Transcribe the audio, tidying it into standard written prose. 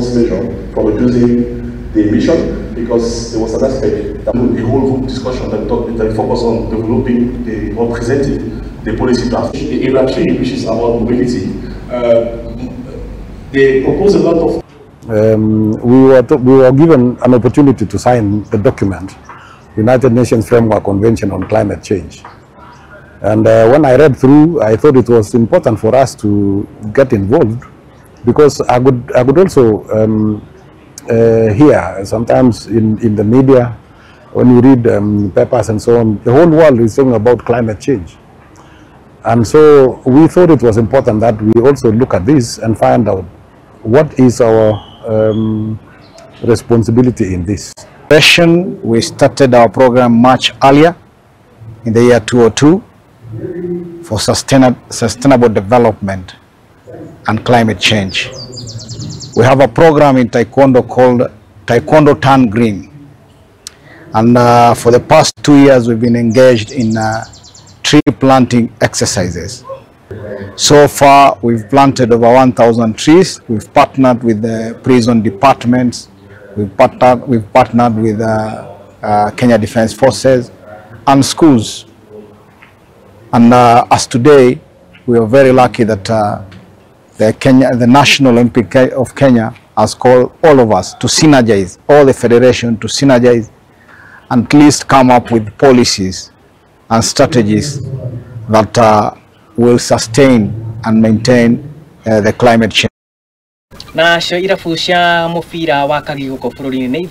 force measure for reducing the emission, because there was an aspect, a whole group discussion that focused on developing or presenting the policy draft. In Area 3, which is about mobility, they proposed a lot of... we were given an opportunity to sign the document, United Nations Framework Convention on Climate Change. And when I read through, I thought it was important for us to get involved, because I could also hear sometimes in the media, when you read papers and so on, the whole world is talking about climate change. And so we thought it was important that we also look at this and find out what is our responsibility in this. We started our program much earlier, in the year 2002, for sustainable development and climate change. We have a program in Taekwondo called Taekwondo Turn Green. And for the past 2 years, we've been engaged in tree planting exercises. So far, we've planted over 1,000 trees. We've partnered with the prison departments. We've partnered with Kenya Defense Forces and schools. And as today, we are very lucky that the National Olympic of Kenya has called all of us to synergize, all the federation to synergize and at least come up with policies and strategies that will sustain and maintain the climate change. Na cio irabu cia mubira wa Kigomano Bururi-ini